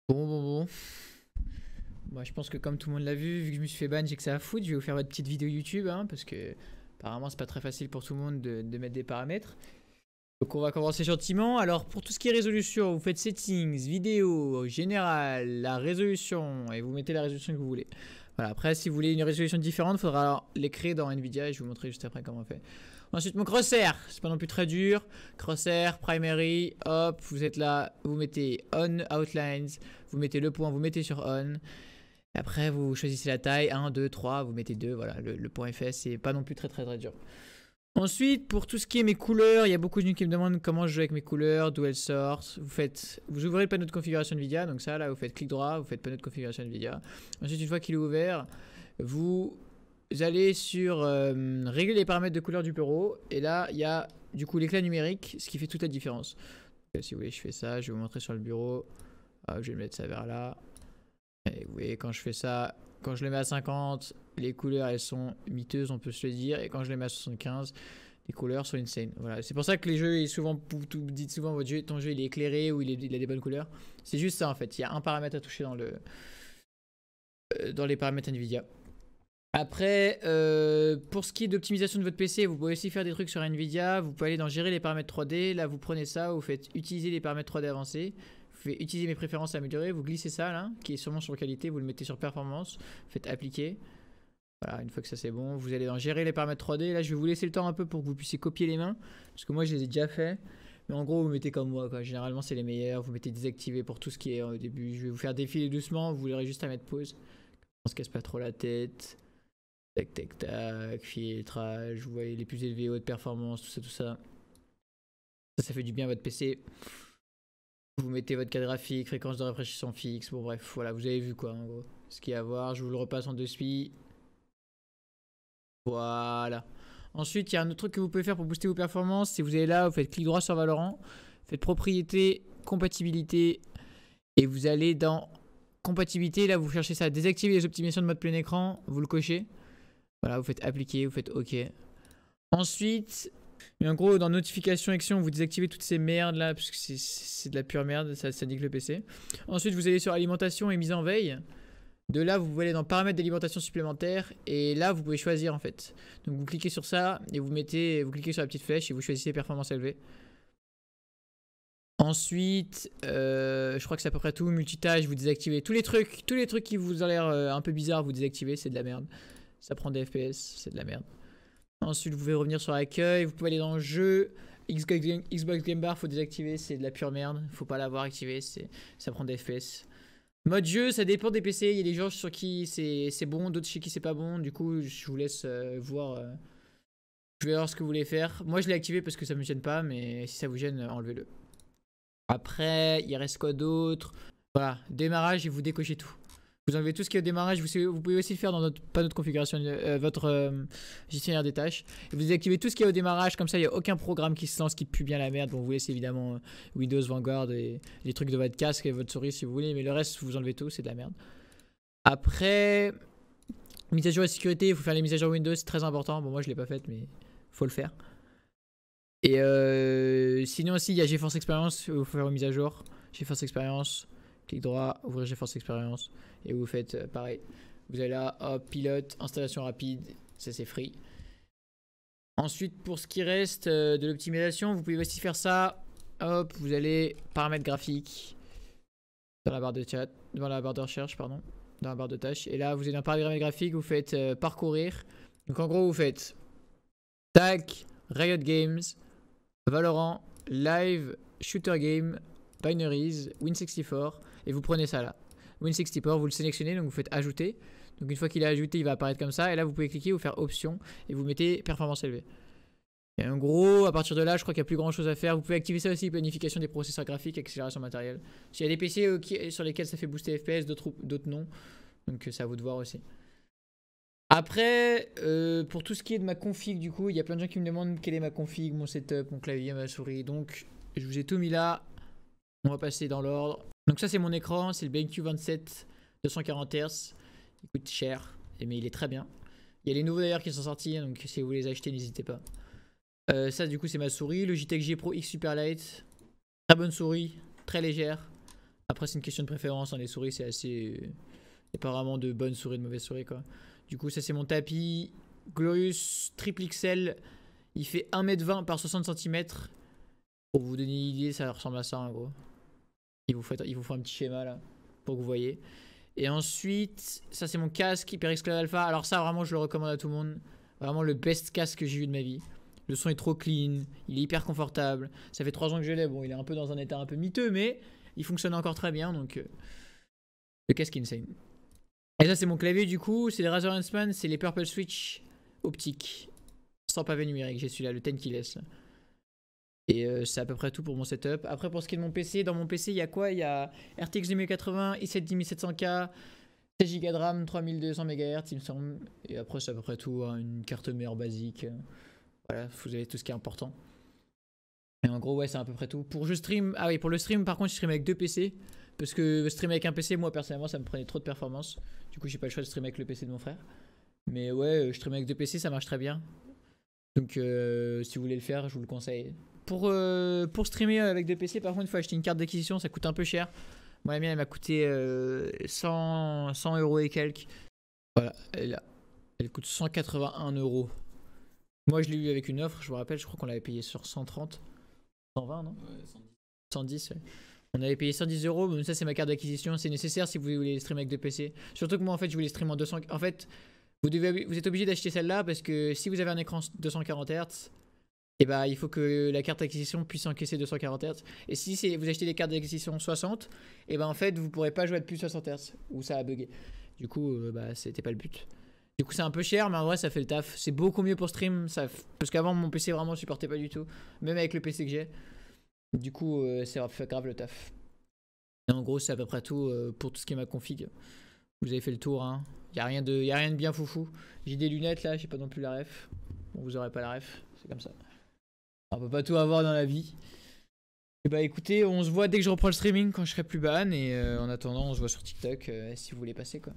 Bon. Moi, je pense que comme tout le monde l'a vu que je me suis fait ban, j'ai que ça à foutre. Je vais vous faire votre petite vidéo YouTube, hein, parce que apparemment, c'est pas très facile pour tout le monde de mettre des paramètres. Donc, on va commencer gentiment. Alors, pour tout ce qui est résolution, vous faites settings, vidéo, général, la résolution, et vous mettez la résolution que vous voulez. Voilà. Après, si vous voulez une résolution différente, il faudra alors les créer dans Nvidia et je vais vous montrer juste après comment on fait. Ensuite, mon crosshair, c'est pas non plus très dur. Crosshair, primary, hop, vous êtes là, vous mettez on outlines, vous mettez le point, vous mettez sur on. Après, vous choisissez la taille, 1, 2, 3, vous mettez 2, voilà, le point est fait, c'est pas non plus très dur. Ensuite, pour tout ce qui est mes couleurs, il y a beaucoup de gens qui me demandent comment je joue avec mes couleurs, d'où elles sortent. Vous ouvrez le panneau de configuration Nvidia, donc ça, là, vous faites clic droit, vous faites panneau de configuration Nvidia. Ensuite, une fois qu'il est ouvert, vous allez sur régler les paramètres de couleur du bureau, et là, il y a du coup l'éclat numérique, ce qui fait toute la différence. Donc, si vous voulez, je fais ça, je vais vous montrer sur le bureau. Ah, je vais mettre ça vers là. Et vous voyez, quand je fais ça, quand je le mets à 50, les couleurs elles sont miteuses, on peut se le dire. Et quand je les mets à 75, les couleurs sont insane. Voilà. C'est pour ça que les jeux, vous dites souvent ton jeu il est éclairé ou il a des bonnes couleurs. C'est juste ça en fait. Il y a un paramètre à toucher dans les paramètres Nvidia. Après, pour ce qui est d'optimisation de votre PC, vous pouvez aussi faire des trucs sur Nvidia. Vous pouvez aller dans gérer les paramètres 3D. Là, vous prenez ça, vous faites utiliser les paramètres 3D avancés. Vous faites utiliser mes préférences améliorées. Vous glissez ça là, qui est sûrement sur qualité. Vous le mettez sur performance. Vous faites appliquer. Voilà, une fois que ça c'est bon, vous allez dans gérer les paramètres 3D. Là, je vais vous laisser le temps un peu pour que vous puissiez copier les mains. Parce que moi, je les ai déjà fait. Mais en gros, vous mettez comme moi, quoi. Généralement, c'est les meilleurs. Vous mettez désactiver pour tout ce qui est au début. Je vais vous faire défiler doucement. Vous aurez juste à mettre pause. On se casse pas trop la tête. Tac, filtrage, vous voyez les plus élevés, haute performance, tout ça. Ça fait du bien à votre PC. Vous mettez votre carte graphique, fréquence de rafraîchissement fixe. Bon, bref, voilà, vous avez vu quoi en gros. Ce qu'il y a à voir, je vous le repasse en deux suites. Voilà. Ensuite, il y a un autre truc que vous pouvez faire pour booster vos performances. C'est vous allez là, vous faites clic droit sur Valorant, faites propriété, compatibilité, et vous allez dans compatibilité. Là, vous cherchez ça, désactiver les optimisations de mode plein écran, vous le cochez. Voilà, vous faites appliquer, vous faites OK. Ensuite, en gros, dans notification action, vous désactivez toutes ces merdes là, parce que c'est de la pure merde, ça nique le PC. Ensuite, vous allez sur alimentation et mise en veille. De là, vous pouvez aller dans paramètres d'alimentation supplémentaire. Et là, vous pouvez choisir en fait. Donc, vous cliquez sur ça et vous cliquez sur la petite flèche et vous choisissez performance élevée. Ensuite, je crois que c'est à peu près tout. Multitâche, vous désactivez tous les trucs qui vous ont l'air un peu bizarres, vous désactivez, c'est de la merde. Ça prend des FPS, c'est de la merde. Ensuite, vous pouvez revenir sur l'accueil. Vous pouvez aller dans le jeu. Xbox Game Bar, faut désactiver, c'est de la pure merde. Faut pas l'avoir activé, ça prend des FPS. Mode jeu, ça dépend des PC. Il y a des gens sur qui c'est bon, d'autres chez qui c'est pas bon. Du coup, je vous laisse voir. Je vais voir ce que vous voulez faire. Moi, je l'ai activé parce que ça me gêne pas, mais si ça vous gêne, enlevez-le. Après, il reste quoi d'autre? Voilà, démarrage et vous décochez tout. Vous enlevez tout ce qui est au démarrage. Vous pouvez aussi le faire dans notre panneau de configuration, votre gestionnaire des tâches. Et vous désactivez tout ce qui est au démarrage. Comme ça, il n'y a aucun programme qui se lance qui pue bien la merde. Bon, vous laissez évidemment Windows, Vanguard et les trucs de votre casque et votre souris si vous voulez. Mais le reste, vous enlevez tout. C'est de la merde. Après, mise à jour et sécurité. Il faut faire les mises à jour Windows. C'est très important. Bon, moi, je ne l'ai pas faite, mais il faut le faire. Et sinon aussi, il y a GeForce Experience. Il faut faire une mise à jour. GeForce Experience. Clic droit, ouvrir GeForce Experience. Et vous faites pareil. Vous allez là, hop, pilote, installation rapide. Ça, c'est free. Ensuite, pour ce qui reste de l'optimisation, vous pouvez aussi faire ça. Hop, vous allez paramètres graphiques. Dans la barre de chat. Dans la barre de recherche, pardon. Dans la barre de tâches. Et là, vous allez dans paramètres graphiques. Vous faites parcourir. Donc, en gros, vous faites tac, Riot Games, Valorant, Live, Shooter Game, Binaries, Win64. Et vous prenez ça là. Win64, vous le sélectionnez, donc vous faites ajouter. Donc une fois qu'il est ajouté, il va apparaître comme ça. Et là, vous pouvez cliquer ou faire option et vous mettez performance élevée. Et en gros, à partir de là, je crois qu'il n'y a plus grand chose à faire. Vous pouvez activer ça aussi, planification des processeurs graphiques, accélération matérielle. S'il y a des PC sur lesquels ça fait booster FPS, d'autres non. Donc ça à vous de voir aussi. Après, pour tout ce qui est de ma config, du coup, il y a plein de gens qui me demandent quelle est ma config, mon setup, mon clavier, ma souris. Donc je vous ai tout mis là. On va passer dans l'ordre. Donc ça c'est mon écran, c'est le BenQ 27 240 Hz. Il coûte cher, mais il est très bien. Il y a les nouveaux d'ailleurs qui sont sortis, donc si vous voulez les acheter, n'hésitez pas. Ça du coup c'est ma souris, Logitech G Pro X Superlight. Très bonne souris, très légère. Après, c'est une question de préférence. Hein. Les souris, c'est assez. Il n'y a pas vraiment de bonnes souris, de mauvaises souris, quoi. Du coup, ça, c'est mon tapis. Glorious triple XL. Il fait 1m20 par 60 cm. Pour vous donner une idée, ça ressemble à ça, en gros. Il vous faut un petit schéma, là, pour que vous voyez. Et ensuite, ça, c'est mon casque HyperX Cloud Alpha. Alors ça, vraiment, je le recommande à tout le monde. Vraiment le best casque que j'ai eu de ma vie. Le son est trop clean, il est hyper confortable. Ça fait 3 ans que je l'ai. Bon, il est un peu dans un état un peu miteux, mais il fonctionne encore très bien. Donc, le casque est insane. Et ça, c'est mon clavier, du coup. C'est les Razer Huntsman, c'est les Purple Switch optiques. Sans pavé numérique. J'ai celui-là, le 10 qui laisse. Et c'est à peu près tout pour mon setup. Après, pour ce qui est de mon PC, dans mon PC, il y a quoi? Il y a RTX 2080, i7 10700K, 16 Go de RAM, 3200 MHz, il me semble. Et après, c'est à peu près tout. Hein, une carte mère basique. Voilà, vous avez tout ce qui est important. Et en gros, ouais, c'est à peu près tout. Pour je stream. Ah oui, pour le stream, par contre, je stream avec 2 PC. Parce que streamer avec un PC, moi, personnellement, ça me prenait trop de performance. Du coup, j'ai pas le choix de streamer avec le PC de mon frère. Mais ouais, je stream avec 2 PC, ça marche très bien. Donc, si vous voulez le faire, je vous le conseille. Pour streamer avec 2 PC, par contre, il faut acheter une carte d'acquisition, ça coûte un peu cher. Moi, la mienne, elle m'a coûté 100 € et quelques. Voilà, elle coûte 181 €. Moi, je l'ai eu avec une offre, je vous rappelle, je crois qu'on l'avait payé sur 130. 120, non? Ouais, 110, ouais. On avait payé 110 €, mais ça, c'est ma carte d'acquisition. C'est nécessaire si vous voulez streamer avec 2 PC. Surtout que moi, en fait, je voulais streamer en 200. En fait, vous êtes obligé d'acheter celle-là parce que si vous avez un écran 240 Hz, et bah, il faut que la carte d'acquisition puisse encaisser 240 Hz. Et si vous achetez des cartes d'acquisition 60, et bah en fait vous pourrez pas jouer à plus de 60 Hz ou ça a bugué. Du coup, bah c'était pas le but. Du coup, c'est un peu cher, mais en vrai, ça fait le taf. C'est beaucoup mieux pour stream, parce qu'avant mon PC vraiment supportait pas du tout, même avec le PC que j'ai. Du coup, ça fait grave le taf. Et en gros, c'est à peu près tout pour tout ce qui est ma config. Vous avez fait le tour, hein. Y a rien de bien foufou. J'ai des lunettes là, j'ai pas non plus la ref. Bon, vous aurez pas la ref, c'est comme ça. On peut pas tout avoir dans la vie. Et bah écoutez, on se voit dès que je reprends le streaming quand je serai plus ban. Et en attendant, on se voit sur TikTok si vous voulez passer quoi.